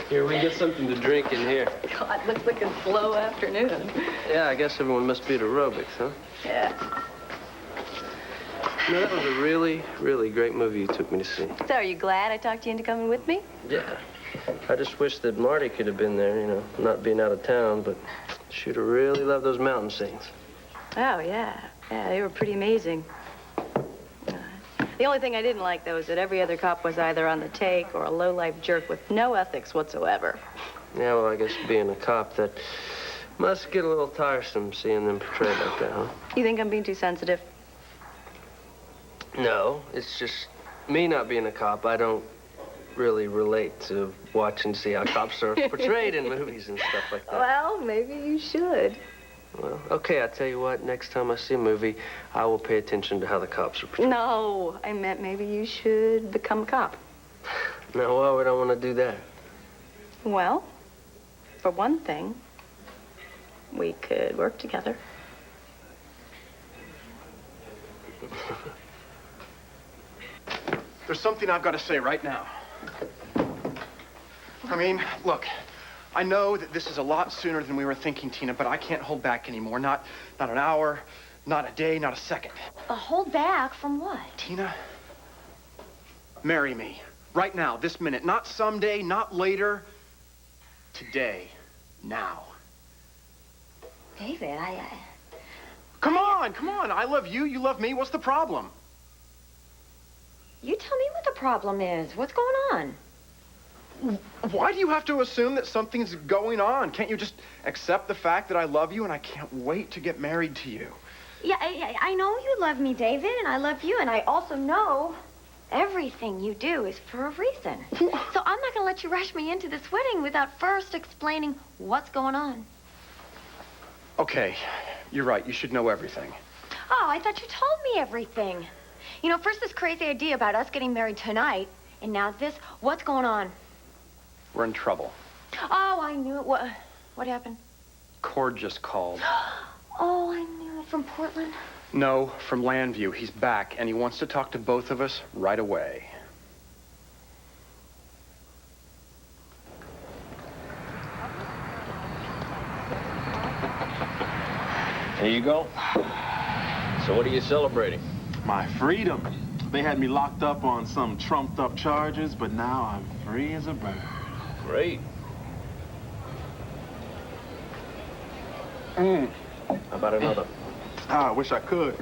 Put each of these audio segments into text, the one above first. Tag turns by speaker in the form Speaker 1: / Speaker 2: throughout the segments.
Speaker 1: Here, we get something to drink in here.
Speaker 2: God, looks like a slow afternoon.
Speaker 1: Yeah, I guess everyone must be at aerobics, huh?
Speaker 2: Yeah.
Speaker 1: No, that was a really, really great movie you took me to see.
Speaker 2: So, are you glad I talked you into coming with me?
Speaker 1: Yeah. I just wish that Marty could have been there, you know, not being out of town, but she'd have really loved those mountain scenes.
Speaker 2: Oh, yeah. Yeah, they were pretty amazing. The only thing I didn't like, though, is that every other cop was either on the take or a low-life jerk with no ethics whatsoever.
Speaker 1: Yeah, well, I guess being a cop, that must get a little tiresome seeing them portrayed like that, huh?
Speaker 2: You think I'm being too sensitive?
Speaker 1: No, it's just me not being a cop. I don't really relate to watching, see how cops are portrayed in movies and stuff like that.
Speaker 2: Well, maybe you should.
Speaker 1: Well, okay, I'll tell you what. Next time I see a movie, I will pay attention to how the cops are portrayed.
Speaker 2: No, I meant maybe you should become a cop.
Speaker 1: Now, why would I want to do that?
Speaker 2: Well, for one thing, we could work together.
Speaker 3: There's something I've got to say right now. I mean, look, I know that this is a lot sooner than we were thinking, Tina, but I can't hold back anymore. Not an hour, not a day, not a second.
Speaker 4: Hold back from what?
Speaker 3: Tina, marry me. Right now, this minute. Not someday, not later. Today. Now.
Speaker 4: David,
Speaker 3: Come on, come on. I love you, you love me. What's the problem?
Speaker 4: You tell me what the problem is. What's going on?
Speaker 3: Why do you have to assume that something's going on? Can't you just accept the fact that I love you and I can't wait to get married to you?
Speaker 4: Yeah, I know you love me, David, and I love you, and I also know everything you do is for a reason. So I'm not gonna let you rush me into this wedding without first explaining what's going on.
Speaker 3: Okay, you're right. You should know everything.
Speaker 4: Oh, I thought you told me everything. You know, first this crazy idea about us getting married tonight, and now this. What's going on?
Speaker 3: We're in trouble.
Speaker 4: Oh, I knew it. What happened?
Speaker 3: Cord just called.
Speaker 4: Oh, I knew it. From Portland?
Speaker 3: No, from Landview. He's back, and he wants to talk to both of us right away.
Speaker 5: Here you go. So what are you celebrating?
Speaker 6: My freedom. They had me locked up on some trumped-up charges, but now I'm free as a bird.
Speaker 5: Great.
Speaker 6: Mm.
Speaker 5: How about another?
Speaker 6: I wish I could.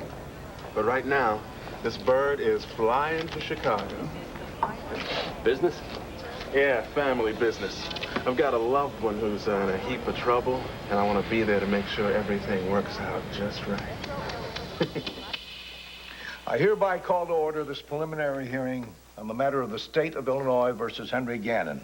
Speaker 6: But right now, this bird is flying to Chicago.
Speaker 5: Business?
Speaker 6: Yeah, family business. I've got a loved one who's in a heap of trouble, and I want to be there to make sure everything works out just right.
Speaker 7: I hereby call to order this preliminary hearing on the matter of the state of Illinois versus Henry Gannon.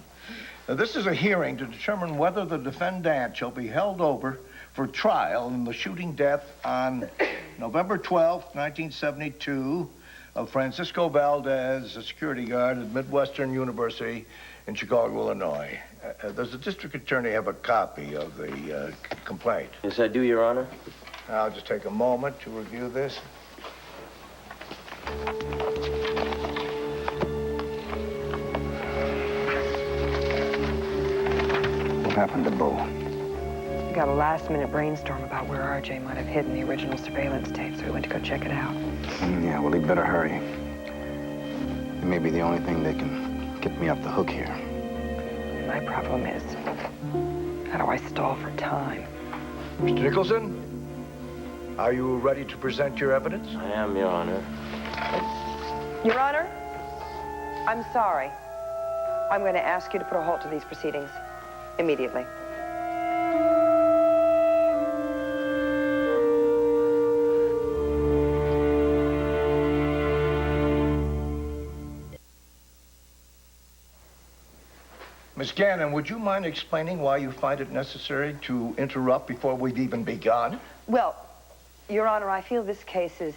Speaker 7: Now, this is a hearing to determine whether the defendant shall be held over for trial in the shooting death on November 12th, 1972 of Francisco Valdez, a security guard at Midwestern University in Chicago, Illinois. Does the district attorney have a copy of the complaint?
Speaker 5: Yes, I do, Your Honor.
Speaker 7: I'll just take a moment to review this. What happened to Bo?
Speaker 8: We got a last-minute brainstorm about where RJ might have hidden the original surveillance tape, so we went to go check it out.
Speaker 9: Yeah, well, he better hurry. It may be the only thing that can get me off the hook here.
Speaker 8: My problem is, how do I stall for time?
Speaker 7: Mr. Nicholson, are you ready to present your evidence?
Speaker 5: I am, Your Honor.
Speaker 8: Your Honor, I'm sorry. I'm going to ask you to put a halt to these proceedings immediately.
Speaker 7: Miss Gannon, would you mind explaining why you find it necessary to interrupt before we've even begun?
Speaker 8: Well, Your Honor, I feel this case is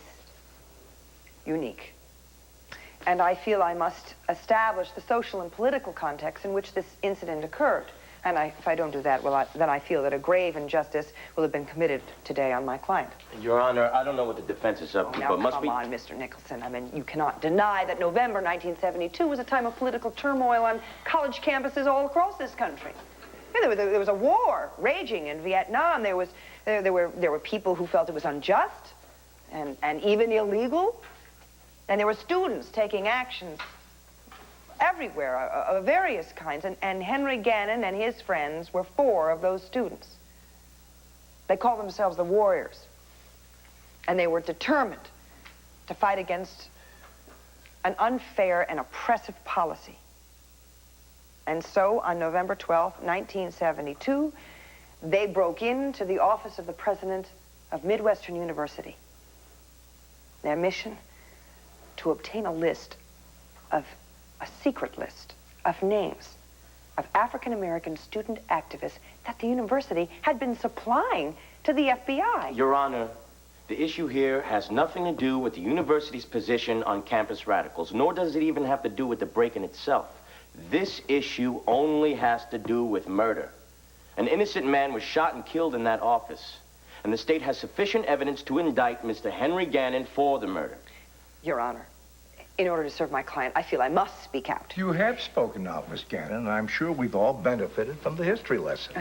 Speaker 8: unique. And I feel I must establish the social and political context in which this incident occurred. And if I don't do that, then I feel that a grave injustice will have been committed today on my client.
Speaker 5: Your Honor, I don't know what the defense is up to,
Speaker 8: Now,
Speaker 5: but must
Speaker 8: come
Speaker 5: be...
Speaker 8: on, Mr. Nicholson. I mean, you cannot deny that November 1972 was a time of political turmoil on college campuses all across this country. Yeah, there was a war raging in Vietnam. There were people who felt it was unjust and even illegal. And there were students taking actions everywhere of various kinds. And Henry Gannon and his friends were 4 of those students. They called themselves the Warriors. And they were determined to fight against an unfair and oppressive policy. And so, on November 12th, 1972, they broke into the office of the president of Midwestern University. Their mission, to obtain a secret list of names of African-American student activists that the university had been supplying to the FBI.
Speaker 5: Your Honor, the issue here has nothing to do with the university's position on campus radicals, nor does it even have to do with the break-in itself. This issue only has to do with murder. An innocent man was shot and killed in that office, and the state has sufficient evidence to indict Mr. Henry Gannon for the murder.
Speaker 8: Your Honor, in order to serve my client, I feel I must speak out.
Speaker 7: You have spoken out, Miss Gannon, and I'm sure we've all benefited from the history lesson.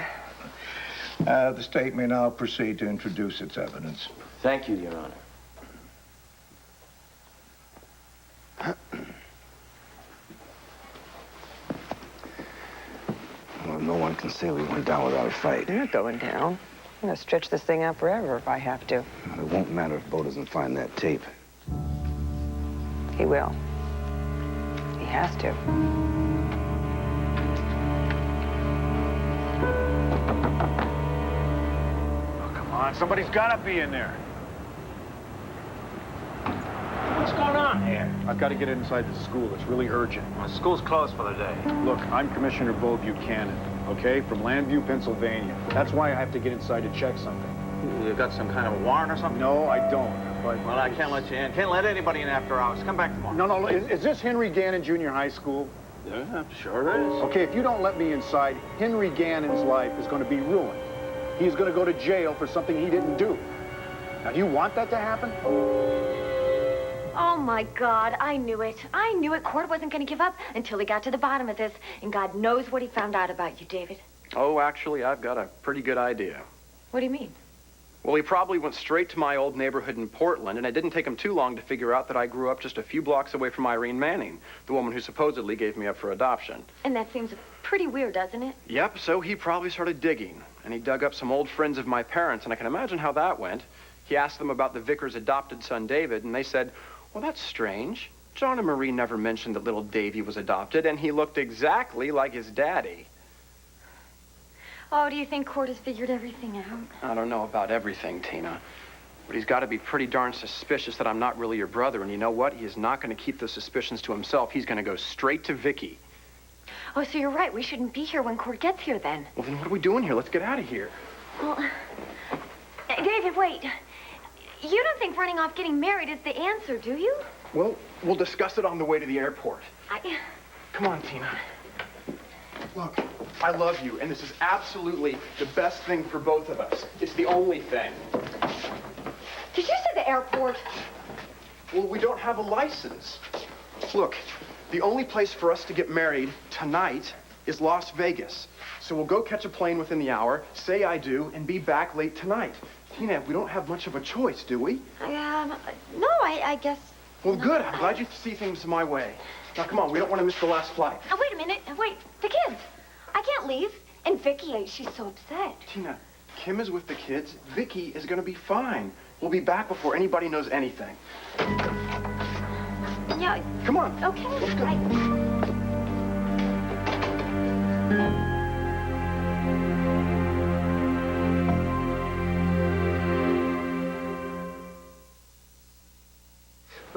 Speaker 7: The state may now proceed to introduce its evidence.
Speaker 5: Thank you, Your Honor.
Speaker 9: Well, no one can say we went down without a fight.
Speaker 8: You're not going down. I'm going to stretch this thing out forever if I have to.
Speaker 9: It won't matter if Bo doesn't find that tape.
Speaker 8: He will. He has to.
Speaker 10: Oh, come on, somebody's got to be in there.
Speaker 5: What's going on here?
Speaker 10: I've got to get inside the school. It's really urgent.
Speaker 5: Well, school's closed for the day.
Speaker 10: Look, I'm Commissioner Bo Buchanan, okay, from Landview, Pennsylvania. That's why I have to get inside to check something.
Speaker 11: You got some kind of a warrant or something?
Speaker 10: No, I don't. But
Speaker 11: Well, I can't let you in. Can't let anybody in after hours. Come back tomorrow.
Speaker 10: no. Is this Henry Gannon Junior High School?
Speaker 11: Yeah, sure it is.
Speaker 10: Okay, if you don't let me inside, Henry Gannon's life is going to be ruined. He's going to go to jail for something he didn't do. Now, do you want that to happen?
Speaker 4: Oh, my God, I knew it. I knew it. Cord wasn't going to give up until he got to the bottom of this. And God knows what he found out about you, David.
Speaker 3: Oh, actually, I've got a pretty good idea.
Speaker 2: What do you mean?
Speaker 3: Well, he probably went straight to my old neighborhood in Portland, and it didn't take him too long to figure out that I grew up just a few blocks away from Irene Manning, the woman who supposedly gave me up for adoption.
Speaker 4: And that seems pretty weird, doesn't it?
Speaker 3: Yep, so he probably started digging, and he dug up some old friends of my parents, and I can imagine how that went. He asked them about the vicar's adopted son, David, and they said, well, that's strange. John and Marie never mentioned that little Davy was adopted, and he looked exactly like his daddy.
Speaker 4: Oh, do you think Cord has figured everything out?
Speaker 3: I don't know about everything, Tina. But he's got to be pretty darn suspicious that I'm not really your brother. And you know what? He is not going to keep those suspicions to himself. He's going to go straight to Vicky.
Speaker 4: Oh, so you're right. We shouldn't be here when Cord gets here, then.
Speaker 3: Well, then what are we doing here? Let's get out of here.
Speaker 4: Well, David, wait. You don't think running off getting married is the answer, do you?
Speaker 3: Well, we'll discuss it on the way to the airport.
Speaker 4: Come
Speaker 3: on, Tina. Look, I love you, and this is absolutely the best thing for both of us. It's the only thing.
Speaker 4: Did you say the airport?
Speaker 3: Well, we don't have a license. Look, the only place for us to get married tonight is Las Vegas. So we'll go catch a plane within the hour, say I do, and be back late tonight. Tina, we don't have much of a choice, do we?
Speaker 4: No, I guess...
Speaker 3: Well, good. I'm glad you see things my way. Now, come on. We don't want to miss the last flight.
Speaker 4: Oh, wait a minute. Wait, the kids. I can't leave. And Vicky, she's so upset.
Speaker 3: Tina, Kim is with the kids. Vicky is going to be fine. We'll be back before anybody knows anything.
Speaker 4: Yeah.
Speaker 3: Come on.
Speaker 4: Okay.
Speaker 3: Let's go.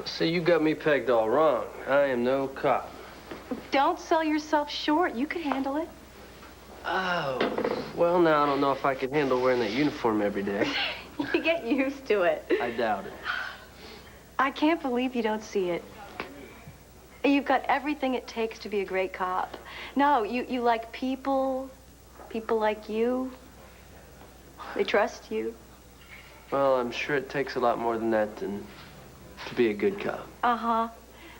Speaker 1: See, you got me pegged all wrong. I am no cop.
Speaker 2: Don't sell yourself short. You could handle it.
Speaker 1: Oh, well, now I don't know if I could handle wearing that uniform every day.
Speaker 2: You get used to it.
Speaker 1: I doubt it.
Speaker 2: I can't believe you don't see it. You've got everything it takes to be a great cop. No, you like people, People like you, they trust you.
Speaker 1: Well, I'm sure it takes a lot more than that to be a good cop.
Speaker 2: Uh-huh.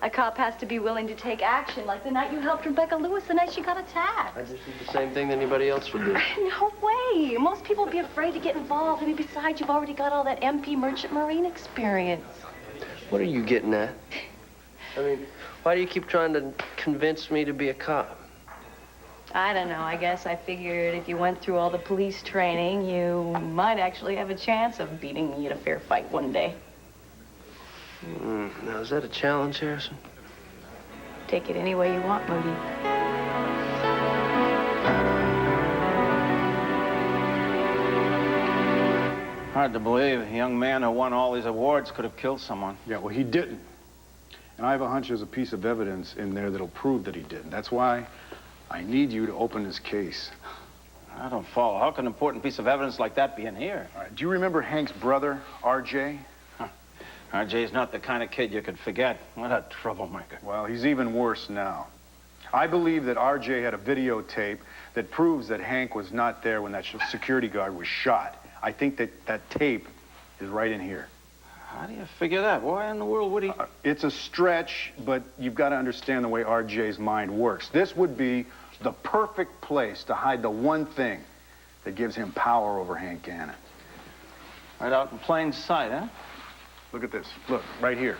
Speaker 2: A cop has to be willing to take action, like the night you helped Rebecca Lewis the night she got attacked.
Speaker 1: I just did the same thing that anybody else would do.
Speaker 2: No way. Most people would be afraid to get involved. I mean, besides, you've already got all that MP Merchant Marine experience.
Speaker 1: What are you getting at? I mean, why do you keep trying to convince me to be a cop?
Speaker 2: I don't know. I guess I figured if you went through all the police training, you might actually have a chance of beating me at a fair fight one day.
Speaker 1: Now, is that a challenge, Harrison?
Speaker 2: Take it any way you want, Moody.
Speaker 11: Hard to believe a young man who won all these awards could have killed someone.
Speaker 10: Yeah, well, he didn't. And I have a hunch there's a piece of evidence in there that'll prove that he didn't. That's why I need you to open his case.
Speaker 11: I don't follow. How can an important piece of evidence like that be in here?
Speaker 10: All right, do you remember Hank's brother, R.J.?
Speaker 11: R.J.'s not the kind of kid you could forget. What a troublemaker.
Speaker 10: Well, he's even worse now. I believe that R.J. had a videotape that proves that Hank was not there when that security guard was shot. I think that tape is right in here.
Speaker 11: How do you figure that? Why in the world would he?
Speaker 10: It's a stretch, but you've got to understand the way R.J.'s mind works. This would be the perfect place to hide the one thing that gives him power over Hank Gannon.
Speaker 11: Right out in plain sight, huh?
Speaker 10: Look at this. Look, right here.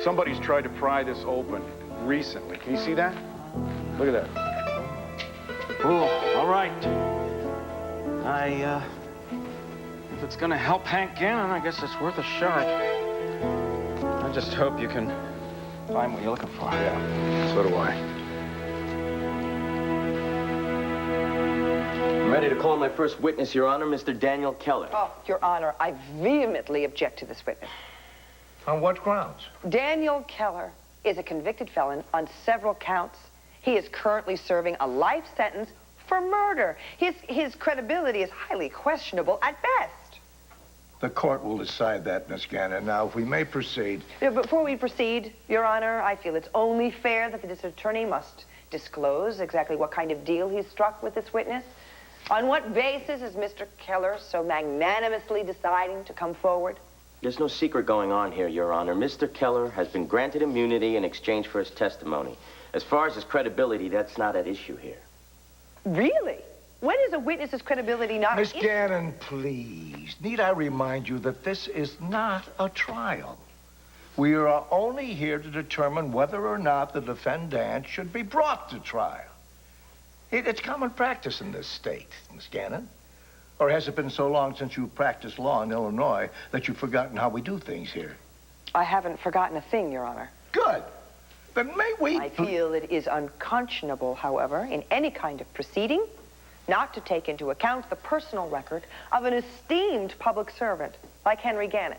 Speaker 10: Somebody's tried to pry this open recently. Can you see that? Look at that.
Speaker 11: Oh, all right. If it's gonna help Hank Gannon, I guess it's worth a shot. I just hope you can find what you're looking for.
Speaker 10: Yeah, so do I.
Speaker 5: I'm ready to call my first witness, Your Honor, Mr. Daniel Keller.
Speaker 8: Oh, Your Honor, I vehemently object to this witness.
Speaker 7: On what grounds?
Speaker 8: Daniel Keller is a convicted felon on several counts. He is currently serving a life sentence for murder. His credibility is highly questionable at best.
Speaker 7: The court will decide that, Miss Gannon. Now, if we may proceed.
Speaker 8: Before we proceed, Your Honor, I feel it's only fair that the district attorney must disclose exactly what kind of deal he's struck with this witness. On what basis is Mr. Keller so magnanimously deciding to come forward?
Speaker 5: There's no secret going on here, Your Honor. Mr. Keller has been granted immunity in exchange for his testimony. As far as his credibility, that's not at issue here.
Speaker 8: Really? When is a witness's credibility not...
Speaker 7: Miss Gannon, please. Need I remind you that this is not a trial? We are only here to determine whether or not the defendant should be brought to trial. It's common practice in this state, Miss Gannon. Or has it been so long since you practiced law in Illinois that you've forgotten how we do things here?
Speaker 8: I haven't forgotten a thing, Your Honor.
Speaker 7: Good. Then may we...
Speaker 8: I feel it is unconscionable, however, in any kind of proceeding, not to take into account the personal record of an esteemed public servant like Henry Gannon.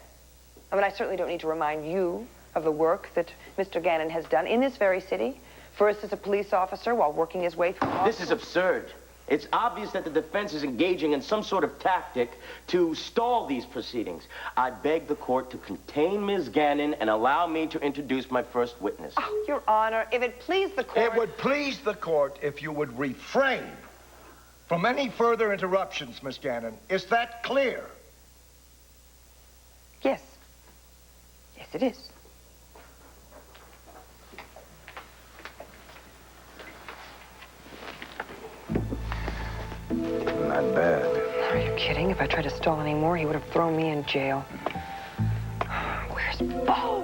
Speaker 8: I mean, I certainly don't need to remind you of the work that Mr. Gannon has done in this very city, first as a police officer while working his way through law
Speaker 5: This is absurd. It's obvious that the defense is engaging in some sort of tactic to stall these proceedings. I beg the court to contain Ms. Gannon and allow me to introduce my first witness.
Speaker 8: Oh, Your Honor, if it please the court...
Speaker 7: It would please the court if you would refrain from any further interruptions, Miss Gannon. Is that clear?
Speaker 8: Yes. Yes, it is.
Speaker 9: Not bad.
Speaker 8: Are you kidding? If I tried to stall any more, he would have thrown me in jail. Where's Bo?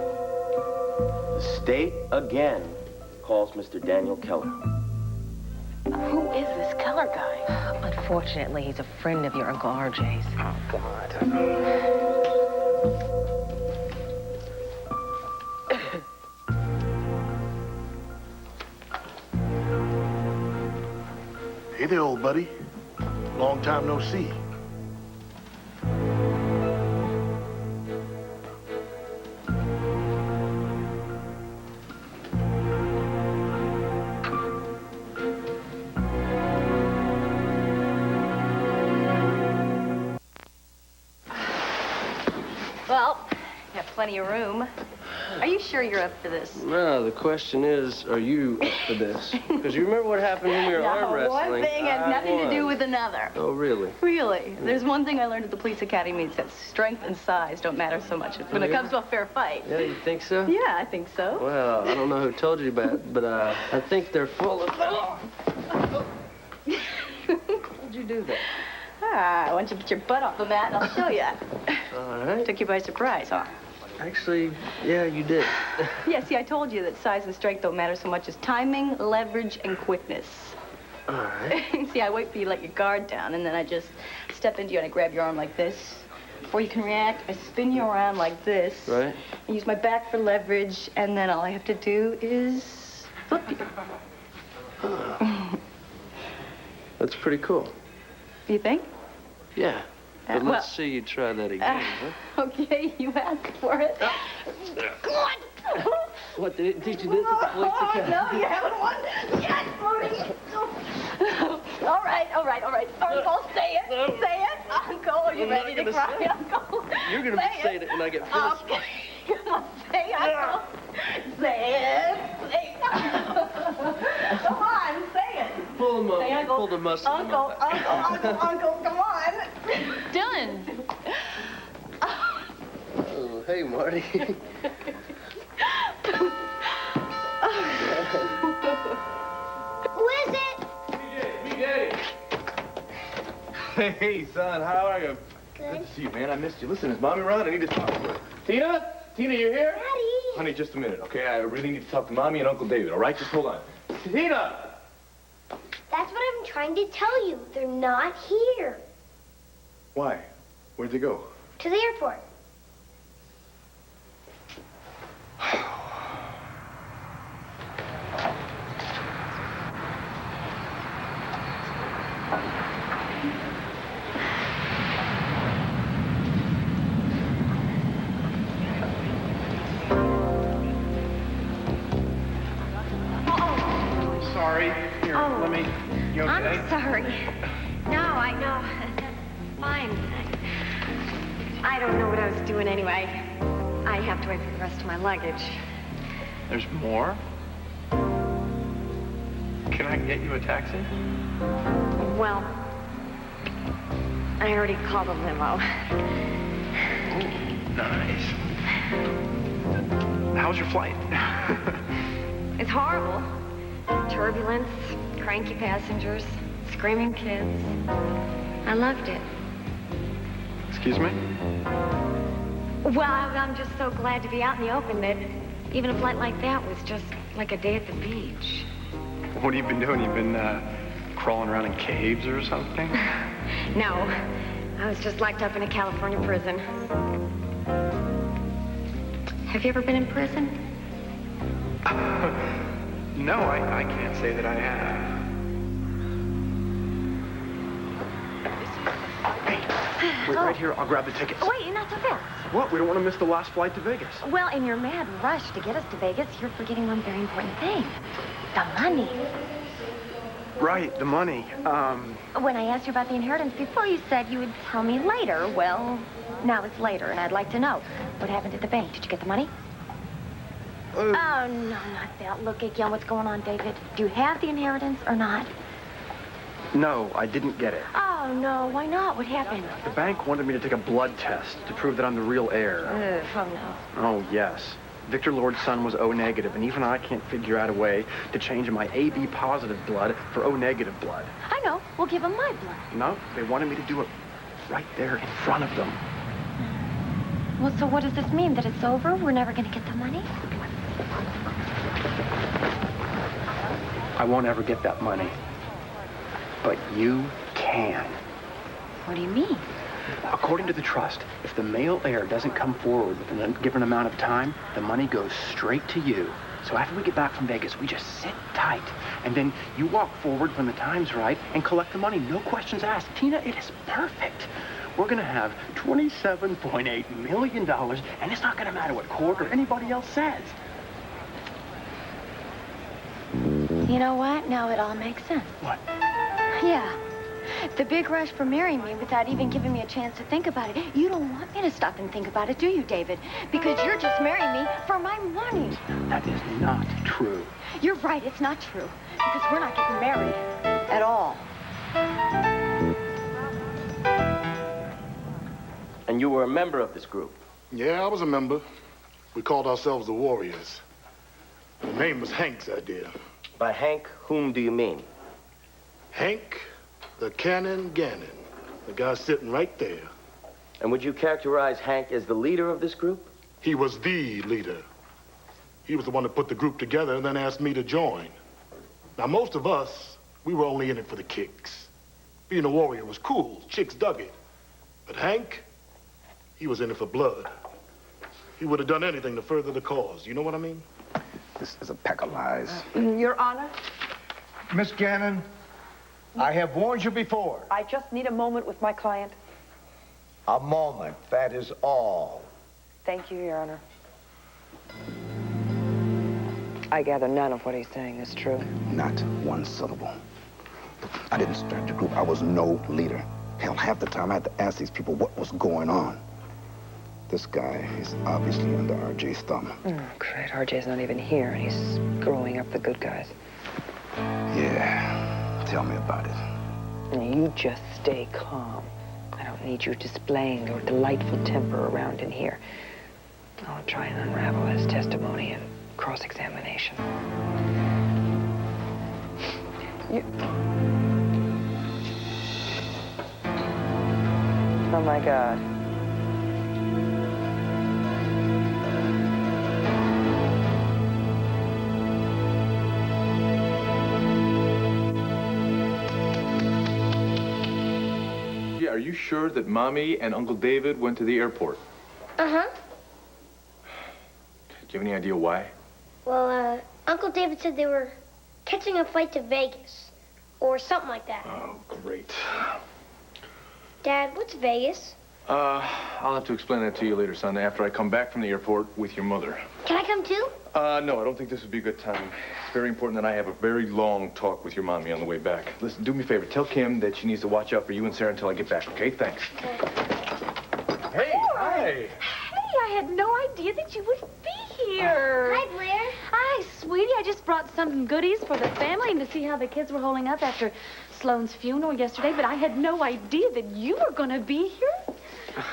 Speaker 5: The state again calls Mr. Daniel Keller.
Speaker 2: Who is this Keller guy?
Speaker 12: Unfortunately, he's a friend of your Uncle RJ's.
Speaker 5: Oh, God.
Speaker 13: Hey there, old buddy. Long time no see.
Speaker 2: Well, you have plenty of room. Are you sure you're up for this?
Speaker 1: No, the question is, are you up for this? Because you remember what happened when we were arm wrestling?
Speaker 2: One thing has nothing to do with another.
Speaker 1: Oh, really?
Speaker 2: Really? There's one thing I learned at the police academy. It says strength and size don't matter so much when it comes to a fair fight.
Speaker 1: Yeah, you think so?
Speaker 2: Yeah, I think so.
Speaker 1: Well, I don't know who told you about, but I think they're full of... How'd you do that?
Speaker 2: Ah, why don't you get your butt off the mat and I'll show you.
Speaker 1: All right.
Speaker 2: Took you by surprise, huh?
Speaker 1: Actually, yeah, you did.
Speaker 2: Yeah, see, I told you that size and strength don't matter so much as timing, leverage, and quickness.
Speaker 1: All right.
Speaker 2: See, I wait for you to let your guard down, and then I just step into you and I grab your arm like this. Before you can react, I spin you around like this.
Speaker 1: Right.
Speaker 2: I use my back for leverage, and then all I have to do is flip you.
Speaker 1: That's pretty cool.
Speaker 2: You think?
Speaker 1: Yeah. But
Speaker 2: well-
Speaker 1: let's see you try that again, huh?
Speaker 2: Okay, you asked for it. Come on!
Speaker 1: What, did it teach you this at the police academy?
Speaker 2: No, you haven't won yet, Marty. All right. Uncle, say it. Say it. Uncle, are you
Speaker 1: I'm
Speaker 2: ready
Speaker 1: not
Speaker 2: to
Speaker 1: gonna
Speaker 2: cry,
Speaker 1: say it.
Speaker 2: Uncle?
Speaker 1: You're going to be saying it when I get finished.
Speaker 2: Okay. Come on, say it, Uncle. Say it. Say it. Come on, say it.
Speaker 1: Pull them up.
Speaker 2: Say, Uncle.
Speaker 1: Pull the muscle.
Speaker 2: Uncle, come on.
Speaker 12: Dylan!
Speaker 1: Oh, hey, Marty.
Speaker 4: Who is it?
Speaker 6: Hey, son, how are you?
Speaker 4: Good.
Speaker 6: to see you, man. I missed you. Listen, is Mommy around? I need to talk to her. Tina? Tina, you here?
Speaker 4: Daddy.
Speaker 6: Honey, just a minute, okay? I really need to talk to Mommy and Uncle David, all right? Just hold on. Tina!
Speaker 4: That's what I'm trying to tell you. They're not here.
Speaker 6: Why? Where'd they go?
Speaker 4: To the airport.
Speaker 3: Sorry. Here,
Speaker 4: Oh.
Speaker 3: let me... You okay?
Speaker 4: I'm sorry. No, I know. Fine. I don't know what I was doing anyway. I have to wait for the rest of my luggage.
Speaker 3: There's more? Can I get you a taxi?
Speaker 4: Well, I already called a limo.
Speaker 3: Nice. How was your flight?
Speaker 4: It's horrible. Turbulence, cranky passengers, screaming kids. I loved it.
Speaker 3: Excuse me?
Speaker 4: Well, I'm just so glad to be out in the open that even a flight like that was just like a day at the beach.
Speaker 3: What have you been doing? You've been crawling around in caves or something?
Speaker 4: No, I was just locked up in a California prison. Have you ever been in prison?
Speaker 3: No, I can't say that I have. Hey, wait right here. I'll grab the tickets.
Speaker 4: Wait, you're not so fast.
Speaker 3: What? We don't want to miss the last flight to Vegas.
Speaker 4: Well, in your mad rush to get us to Vegas, you're forgetting one very important thing. The money.
Speaker 3: Right, the money.
Speaker 4: When I asked you about the inheritance before, you said you would tell me later. Well, now it's later, and I'd like to know. What happened at the bank? Did you get the money? Oh, no, not that. Look again, what's going on, David? Do you have the inheritance or not?
Speaker 3: No, I didn't get it.
Speaker 4: Oh, no, why not? What happened?
Speaker 3: The bank wanted me to take a blood test to prove that I'm the real heir.
Speaker 4: Oh, no.
Speaker 3: Oh, yes. Victor Lord's son was O negative, and even I can't figure out a way to change my AB positive blood for O negative blood.
Speaker 4: I know. We'll give him my blood.
Speaker 3: No, they wanted me to do it right there in front of them.
Speaker 4: Well, so what does this mean? That it's over? We're never going to get the money?
Speaker 3: I won't ever get that money. But you can.
Speaker 4: What do you mean?
Speaker 3: According to the trust, if the male heir doesn't come forward within a given amount of time, the money goes straight to you. So after we get back from Vegas, we just sit tight. And then you walk forward when the time's right and collect the money. No questions asked. Tina, it is perfect. We're going to have $27.8 million, and it's not going to matter what court or anybody else says.
Speaker 4: You know what? Now it all makes sense.
Speaker 3: What?
Speaker 4: Yeah. The big rush for marrying me without even giving me a chance to think about it. You don't want me to stop and think about it, do you, David? Because you're just marrying me for my money.
Speaker 3: That is not true.
Speaker 4: You're right, it's not true. Because we're not getting married at all.
Speaker 5: And you were a member of this group?
Speaker 13: Yeah, I was a member. We called ourselves the Warriors. The name was Hank's idea.
Speaker 5: By Hank, whom do you mean?
Speaker 13: Hank the Cannon Gannon. The guy sitting right there.
Speaker 5: And would you characterize Hank as the leader of this group?
Speaker 13: He was the leader. He was the one that put the group together and then asked me to join. Now, most of us, we were only in it for the kicks. Being a warrior was cool. Chicks dug it. But Hank, he was in it for blood. He would have done anything to further the cause. You know what I mean?
Speaker 9: This is a pack of lies.
Speaker 8: Your Honor,
Speaker 7: Miss Gannon, I have warned you before.
Speaker 8: I just need a moment with my client.
Speaker 7: A moment, that is all.
Speaker 8: Thank you, Your Honor. I gather none of what he's saying is true.
Speaker 9: Not one syllable. I didn't start the group. I was no leader. Hell, half the time I had to ask these people what was going on. This guy is obviously under RJ's thumb.
Speaker 8: Oh, great. RJ's not even here, and he's growing up the good guys.
Speaker 9: Yeah, tell me about it.
Speaker 8: Now, you just stay calm. I don't need you displaying your delightful temper around in here. I'll try and unravel his testimony and cross-examination. Oh, my God.
Speaker 14: Yeah, are you sure that Mommy and Uncle David went to the airport?
Speaker 15: Uh-huh.
Speaker 14: Do you have any idea why?
Speaker 15: Well, Uncle David said they were catching a flight to Vegas. Or something like that.
Speaker 14: Oh, great.
Speaker 15: Dad, what's Vegas?
Speaker 14: I'll have to explain that to you later, son, after I come back from the airport with your mother.
Speaker 15: Can I come too?
Speaker 14: No, I don't think this would be a good time. It's very important that I have a very long talk with your mommy on the way back. Listen, do me a favor. Tell Kim that she needs to watch out for you and Sarah until I get back, okay? Thanks.
Speaker 3: Hey, hi.
Speaker 4: Hey, I had no idea that you would be here.
Speaker 15: Hi, Blair.
Speaker 16: Hi, sweetie. I just brought some goodies for the family and to see how the kids were holding up after Sloane's funeral yesterday, but I had no idea that you were going to be here.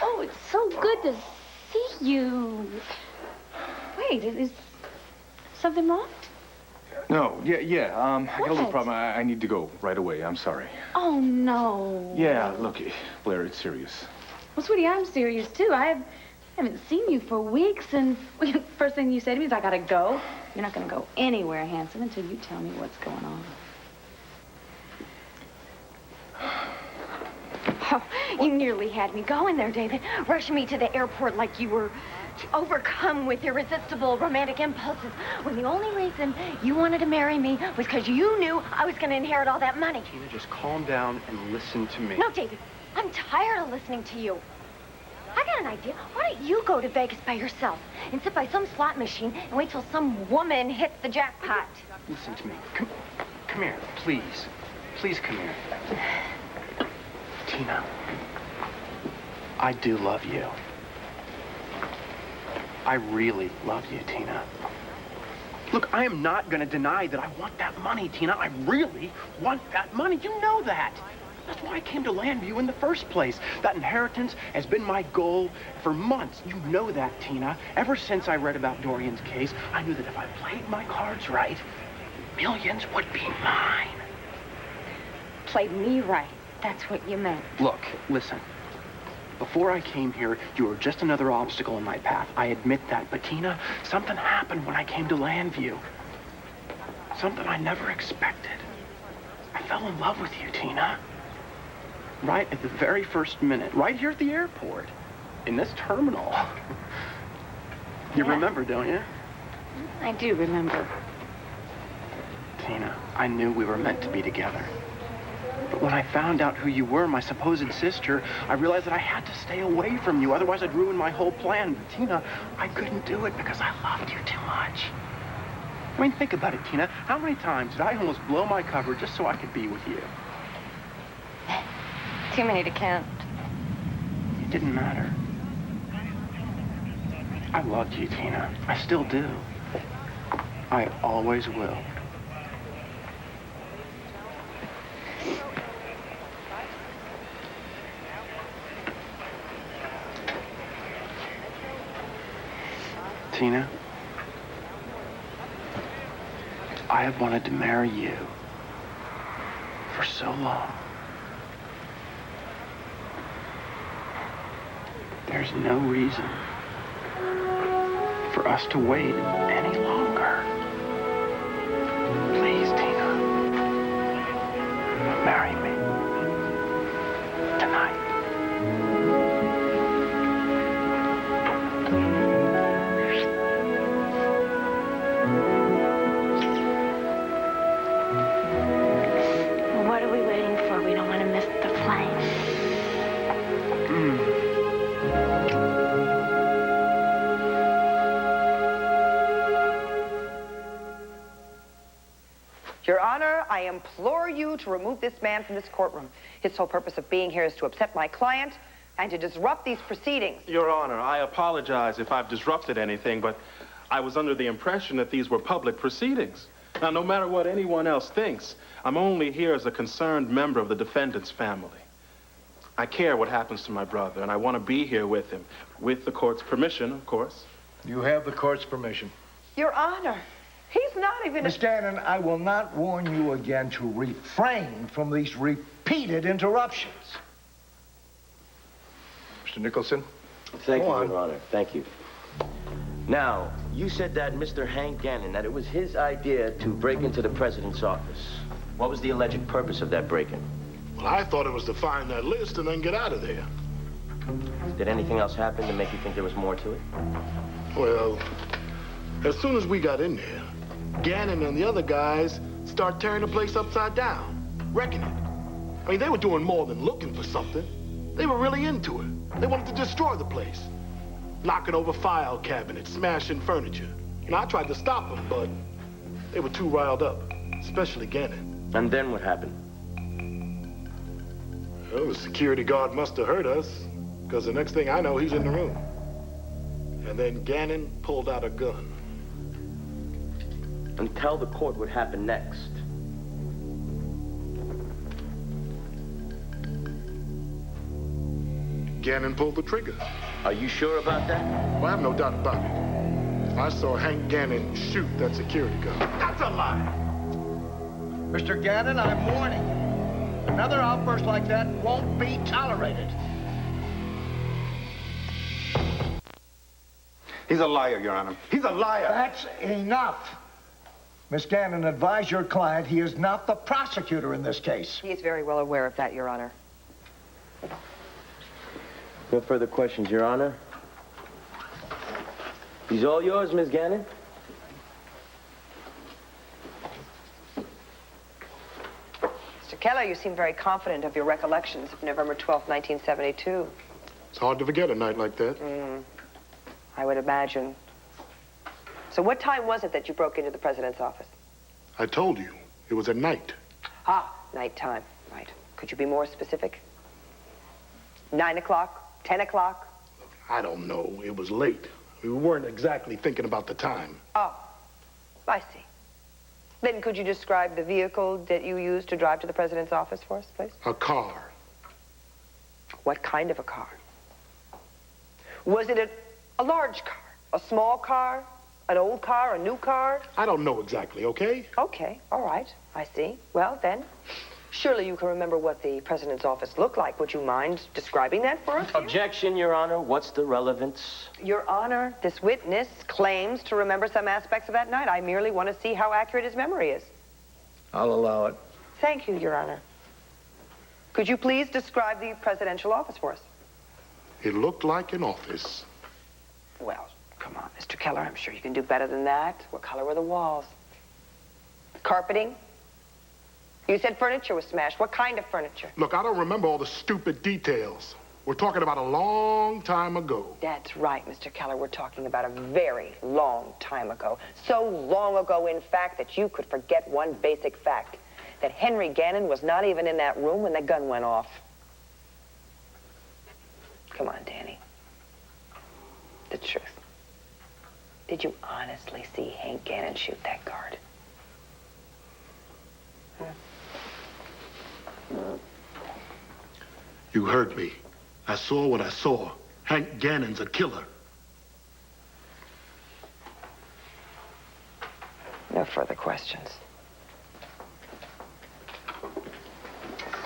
Speaker 16: Oh, it's so good to see you. Wait, is something wrong?
Speaker 14: No, yeah, I got a little
Speaker 16: What?
Speaker 14: problem. I need to go right away. I'm sorry.
Speaker 16: Oh, no.
Speaker 14: Yeah, look, Blair, it's serious.
Speaker 16: Well, sweetie, I'm serious, too. I haven't seen you for weeks, and first thing you say to me is, I gotta go. You're not gonna go anywhere, handsome, until you tell me what's going on.
Speaker 4: Oh, you nearly had me going there, David. Rushing me to the airport like you were overcome with irresistible romantic impulses. When the only reason you wanted to marry me was because you knew I was going to inherit all that money.
Speaker 3: Tina, just calm down and listen to me.
Speaker 4: No, David, I'm tired of listening to you. I got an idea. Why don't you go to Vegas by yourself and sit by some slot machine and wait till some woman hits the jackpot?
Speaker 3: Listen to me. Come here, please. Please come here. Tina, I do love you. I really love you, Tina. Look, I am not going to deny that I want that money, Tina. I really want that money. You know that. That's why I came to Landview in the first place. That inheritance has been my goal for months. You know that, Tina. Ever since I read about Dorian's case, I knew that if I played my cards right, millions would be mine.
Speaker 4: Played me right. That's what you meant.
Speaker 3: Look, listen. Before I came here, you were just another obstacle in my path. I admit that. But, Tina, something happened when I came to Landview. Something I never expected. I fell in love with you, Tina. Right at the very first minute. Right here at the airport. In this terminal. You remember, don't you?
Speaker 4: I do remember.
Speaker 3: Tina, I knew we were meant to be together. But when I found out who you were, my supposed sister, I realized that I had to stay away from you. Otherwise, I'd ruin my whole plan. But, Tina, I couldn't do it because I loved you too much. I mean, think about it, Tina. How many times did I almost blow my cover just so I could be with you?
Speaker 4: too many to count.
Speaker 11: It didn't matter. I loved you, Tina. I still do. I always will. Tina, I have wanted to marry you for so long. There's no reason for us to wait any longer. Please, Tina, marry me tonight.
Speaker 15: What are we waiting for? We don't want to miss the flight.
Speaker 8: Your Honor, I implore you to remove this man from this courtroom. His sole purpose of being here is to upset my client and to disrupt these proceedings.
Speaker 6: Your Honor, I apologize if I've disrupted anything, but I was under the impression that these were public proceedings. Now, no matter what anyone else thinks, I'm only here as a concerned member of the defendant's family. I care what happens to my brother, and I want to be here with him, with the court's permission, of course.
Speaker 7: You have the court's permission.
Speaker 8: Your Honor, he's not even...
Speaker 7: Miss Gannon, I will not warn you again to refrain from these repeated interruptions. Mr. Nicholson?
Speaker 5: Thank you, Your Honor. Thank you. Now, you said that Mr. Hank Gannon, that it was his idea to break into the president's office. What was the alleged purpose of that break-in?
Speaker 13: Well, I thought it was to find that list and then get out of there.
Speaker 5: Did anything else happen to make you think there was more to it?
Speaker 13: Well, as soon as we got in there, Gannon and the other guys started tearing the place upside down, wrecking it. I mean, they were doing more than looking for something. They were really into it. They wanted to destroy the place. Knocking over file cabinets, smashing furniture. You know, I tried to stop them, but they were too riled up, especially Gannon.
Speaker 5: And then what happened?
Speaker 13: Well, the security guard must have heard us, because the next thing I know, he's in the room. And then Gannon pulled out a gun.
Speaker 5: And tell the court what happened next.
Speaker 13: Gannon pulled the trigger.
Speaker 5: Are you sure about that?
Speaker 13: Well, I have no doubt about it. I saw Hank Gannon shoot that security guard.
Speaker 7: That's a lie. Mr. Gannon, I'm warning you. Another outburst like that won't be tolerated.
Speaker 10: He's a liar, Your Honor. He's a liar.
Speaker 7: That's enough. Miss Gannon, advise your client he is not the prosecutor in this case.
Speaker 8: He is very well aware of that, Your Honor.
Speaker 5: No further questions, Your Honor. He's all yours, Miss Gannon.
Speaker 8: Mr. Keller, you seem very confident of your recollections of November 12th, 1972.
Speaker 13: It's hard to forget a night like that.
Speaker 8: I would imagine. So what time was it that you broke into the president's office?
Speaker 13: I told you, it was at night.
Speaker 8: Ah, nighttime. Right. Could you be more specific? 9 o'clock? 10 o'clock?
Speaker 13: I don't know. It was late. We weren't exactly thinking about the time.
Speaker 8: Oh, I see. Then could you describe the vehicle that you used to drive to the president's office for us, please?
Speaker 13: A car.
Speaker 8: What kind of a car? Was it a large car? A small car? An old car? A new car?
Speaker 13: I don't know exactly, okay?
Speaker 8: Okay, all right. I see. Well, then, surely you can remember what the president's office looked like. Would you mind describing that for us?
Speaker 5: Objection, Your Honor. What's the relevance?
Speaker 8: Your Honor, this witness claims to remember some aspects of that night. I merely want to see how accurate his memory is.
Speaker 7: I'll allow it.
Speaker 8: Thank you, Your Honor. Could you please describe the presidential office for us?
Speaker 13: It looked like an office.
Speaker 8: Well, come on, Mr. Keller. I'm sure you can do better than that. What color were the walls? Carpeting? You said furniture was smashed. What kind of furniture?
Speaker 13: Look, I don't remember all the stupid details. We're talking about a long time ago.
Speaker 8: That's right, Mr. Keller. We're talking about a very long time ago. So long ago, in fact, that you could forget one basic fact. That Henry Gannon was not even in that room when the gun went off. the truth. Did you honestly see Hank Gannon shoot that guard?
Speaker 13: You heard me. I saw what I saw. Hank Gannon's a killer.
Speaker 8: No further questions.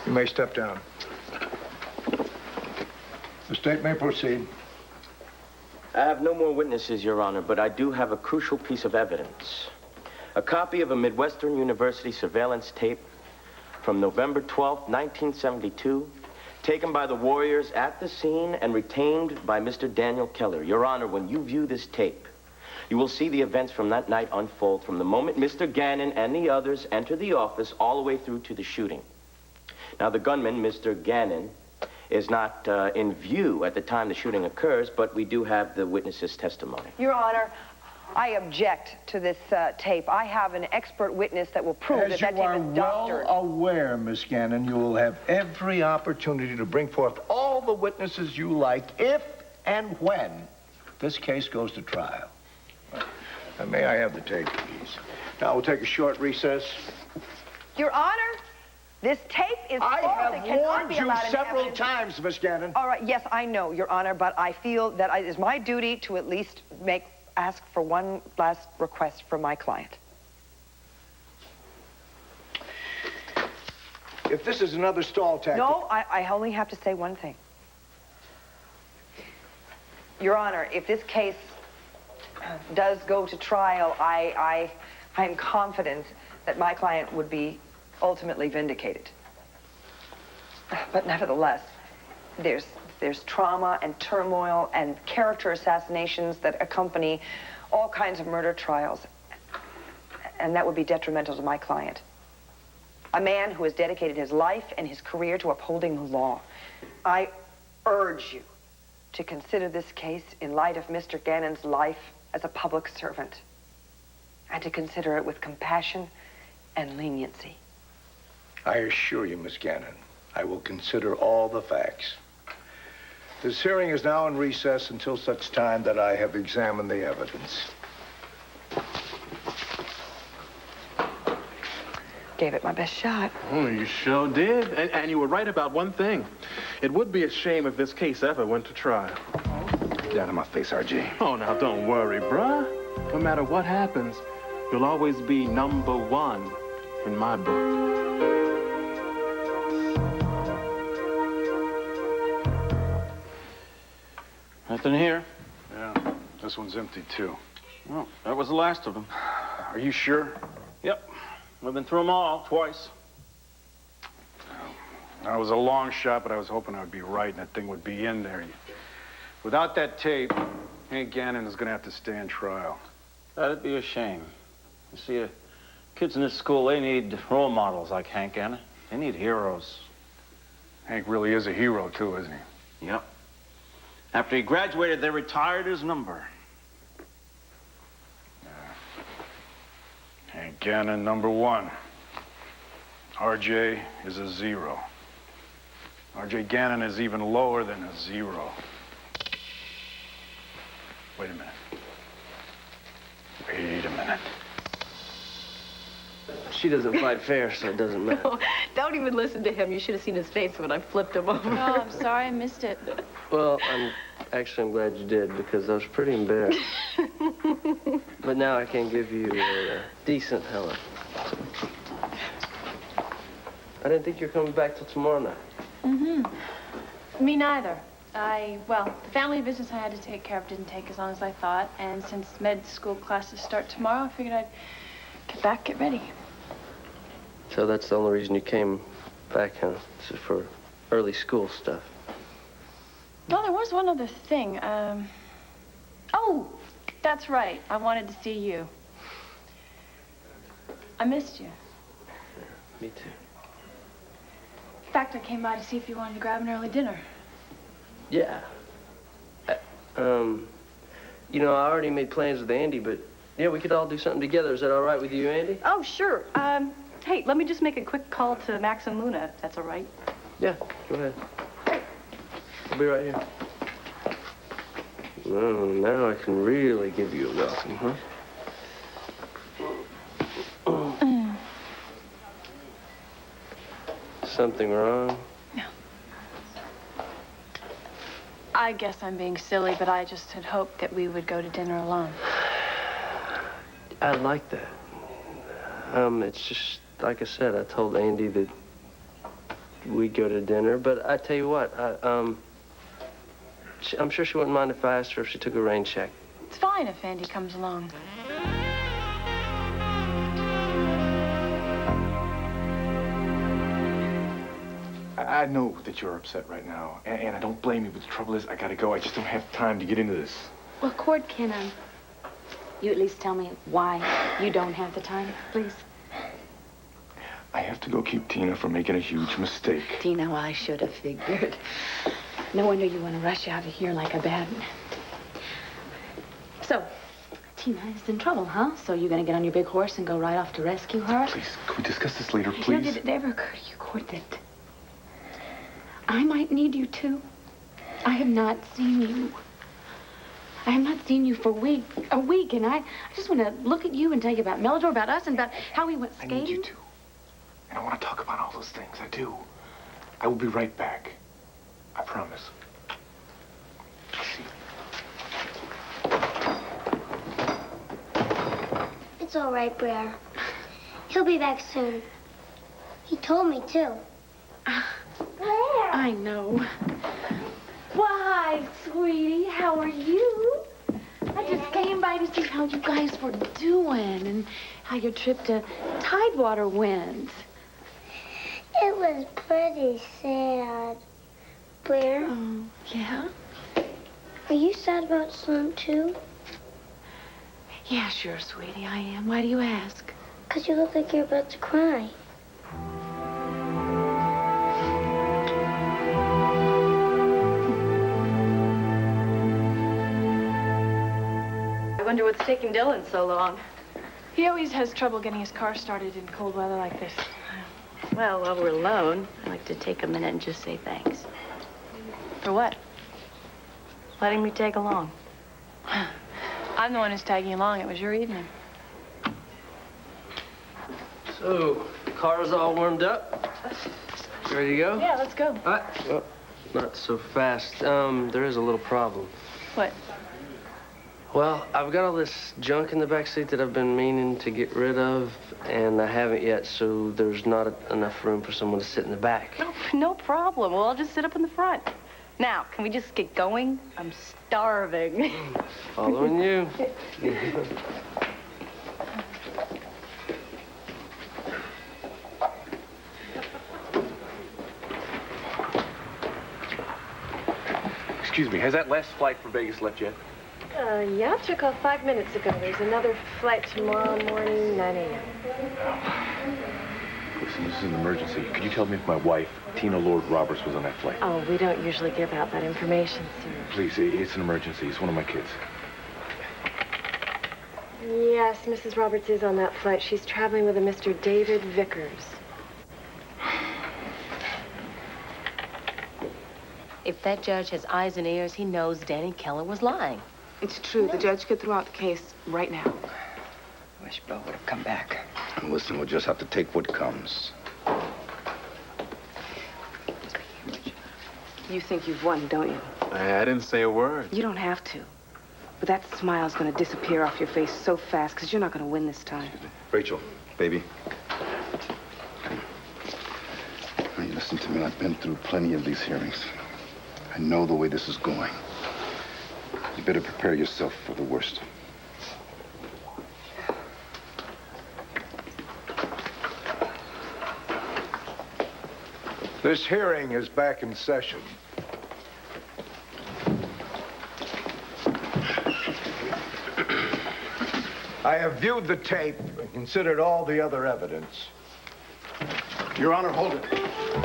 Speaker 7: You may step down. The state may proceed.
Speaker 5: I have no more witnesses, Your Honor, but I do have a crucial piece of evidence. A copy of a Midwestern University surveillance tape from November 12th, 1972, taken by the Warriors at the scene and retained by Mr. Daniel Keller. Your Honor, when you view this tape, you will see the events from that night unfold from the moment Mr. Gannon and the others enter the office all the way through to the shooting. Now, the gunman, Mr. Gannon, is not in view at the time the shooting occurs, but we do have the witness's testimony.
Speaker 8: Your Honor, I object to this tape. I have an expert witness that will prove that that tape is doctored.
Speaker 7: As you are well aware, Miss Gannon, you will have every opportunity to bring forth all the witnesses you like if and when this case goes to trial. May I have the tape, please? Now we'll take a short recess.
Speaker 8: Your Honor, this tape is false.
Speaker 7: I have
Speaker 8: It cannot
Speaker 7: warned
Speaker 8: be
Speaker 7: you
Speaker 8: allowed in
Speaker 7: several
Speaker 8: evidence.
Speaker 7: times, Miss Gannon.
Speaker 8: All right, yes, I know, Your Honor, but I feel that it is my duty to at least ask for one last request from my client.
Speaker 7: If this is another stall tactic...
Speaker 8: No, I only have to say one thing. Your Honor, if this case does go to trial, I'm confident that my client would be ultimately vindicated. But nevertheless, there's trauma and turmoil and character assassinations that accompany all kinds of murder trials. And that would be detrimental to my client. A man who has dedicated his life and his career to upholding the law. I urge you to consider this case in light of Mr. Gannon's life as a public servant, and to consider it with compassion and leniency.
Speaker 7: I assure you, Miss Gannon, I will consider all the facts. This hearing is now in recess until such time that I have examined the evidence.
Speaker 8: Gave it my best shot.
Speaker 6: Oh, you sure did. And you were right about one thing. It would be a shame if this case ever went to trial.
Speaker 9: Get out of my face, RJ.
Speaker 6: Oh, now don't worry, bruh. No matter what happens, you'll always be number one in my book.
Speaker 11: Nothing here.
Speaker 10: Yeah, this one's empty, too.
Speaker 11: Well, that was the last of them.
Speaker 10: Are you sure?
Speaker 11: Yep. We've been through them all twice.
Speaker 10: That was a long shot, but I was hoping I would be right and that thing would be in there. Without that tape, Hank Gannon is going to have to stand trial.
Speaker 11: That'd be a shame. You see, kids in this school, they need role models like Hank Gannon. They need heroes.
Speaker 10: Hank really is a hero, too, isn't he?
Speaker 11: Yep. After he graduated, they retired his number.
Speaker 10: Hank Gannon, number one. RJ is a 0. RJ Gannon is even lower than a 0. Wait a minute. Wait a minute.
Speaker 1: She doesn't fight fair, so it doesn't matter.
Speaker 2: No, don't even listen to him. You should have seen his face when I flipped him over.
Speaker 16: Oh, I'm sorry I missed it.
Speaker 1: Well, I'm glad you did, because I was pretty embarrassed. But now I can give you a decent Helen. I didn't think you were coming back till tomorrow night.
Speaker 16: Mm-hmm. Me neither. Well, the family business I had to take care of didn't take as long as I thought, and since med school classes start tomorrow, I figured I'd get back, get ready.
Speaker 1: So that's the only reason you came back, huh? This is for early school stuff.
Speaker 16: No, there was one other thing. Oh, that's right. I wanted to see you. I missed you.
Speaker 1: Me too.
Speaker 16: In fact, I came by to see if you wanted to grab an early dinner.
Speaker 1: Yeah. You know, I already made plans with Andy, but yeah, we could all do something together. Is that all right with you, Andy?
Speaker 2: Oh, sure. Hey, let me just make a quick call to Max and Luna, if that's all right.
Speaker 1: Yeah, go ahead. I'll be right here. Well, now I can really give you a welcome, huh? Something wrong?
Speaker 16: No. I guess I'm being silly, but I just had hoped that we would go to dinner alone.
Speaker 1: I like that. It's just, like I said, I told Andy that we'd go to dinner, but I tell you what, I'm sure she wouldn't mind if I asked her if she took a rain check.
Speaker 16: It's fine if Andy comes along.
Speaker 14: I know that you're upset right now, and I don't blame you, but the trouble is I gotta go. I just don't have time to get into this.
Speaker 16: Well, Cord, can you at least tell me why you don't have the time, please?
Speaker 14: I have to go keep Tina from making a huge mistake.
Speaker 16: Tina, well, I should have figured. No wonder you want to rush out of here like a bad one. So, Tina is in trouble, huh? So you're going to get on your big horse and go right off to rescue her?
Speaker 14: Please, can we discuss this later,
Speaker 16: You know,
Speaker 14: please?
Speaker 16: did it ever occur to you, Cord, that I might need you too? I have not seen you. I have not seen you for a week, and I just want to look at you and tell you about Meldor, about us, and about how we went skating.
Speaker 14: I need you to. And I want to talk about all those things. I do. I will be right back. I promise.
Speaker 15: It's all right, Brer. He'll be back soon. He told me to.
Speaker 16: I know. Why, sweetie, how are you? I just came by to see how you guys were doing and how your trip to Tidewater went.
Speaker 15: It was pretty sad. Blair?
Speaker 16: Oh, yeah?
Speaker 15: Are you sad about Sloan, too?
Speaker 16: Yeah, sure, sweetie, I am. Why do you ask?
Speaker 15: 'Cause you look like you're about to cry.
Speaker 2: I wonder what's taking Dylan so long.
Speaker 16: He always has trouble getting his car started in cold weather like this.
Speaker 2: Well, while we're alone, I'd like to take a minute and just say thanks.
Speaker 16: For what?
Speaker 2: Letting me tag along.
Speaker 16: I'm the one who's tagging along. It was your evening.
Speaker 1: So, car's all warmed up. Ready to go?
Speaker 16: Yeah, let's go.
Speaker 1: All right. Well, not so fast. There is a little problem.
Speaker 16: What?
Speaker 1: Well, I've got all this junk in the back seat that I've been meaning to get rid of, and I haven't yet, so there's not enough room for someone to sit in the back.
Speaker 2: No problem. Well, I'll just sit up in the front. Now, can we just get going? I'm starving.
Speaker 1: Following you.
Speaker 14: Excuse me, has that last flight for Vegas left yet?
Speaker 12: Yeah, took off 5 minutes ago. There's another flight tomorrow morning, 9 a.m.
Speaker 14: Listen, this is an emergency. Could you tell me if my wife, Tina Lord Roberts, was on that flight?
Speaker 12: Oh, we don't usually give out that information, sir.
Speaker 14: Please, it's an emergency. It's one of my kids.
Speaker 12: Yes, Mrs. Roberts is on that flight. She's traveling with a Mr. David Vickers.
Speaker 17: If that judge has eyes and ears, he knows Danny Keller was lying.
Speaker 18: It's true. The judge could throw out the case right now.
Speaker 8: Wish Bill would have come back.
Speaker 9: And listen, we'll just have to take what comes.
Speaker 18: You think you've won, don't you?
Speaker 6: I didn't say a word.
Speaker 18: You don't have to. But that smile's gonna disappear off your face so fast because you're not gonna win this time.
Speaker 9: Rachel, baby. Now, you listen to me. I've been through plenty of these hearings. I know the way this is going. You better prepare yourself for the worst.
Speaker 7: This hearing is back in session. I have viewed the tape and considered all the other evidence.
Speaker 10: Your Honor, hold it.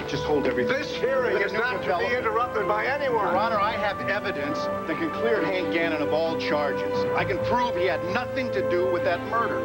Speaker 10: Just hold everything.
Speaker 7: This hearing is not to be interrupted by anyone.
Speaker 10: Your Honor, I have evidence that can clear Hank Gannon of all charges. I can prove he had nothing to do with that murder.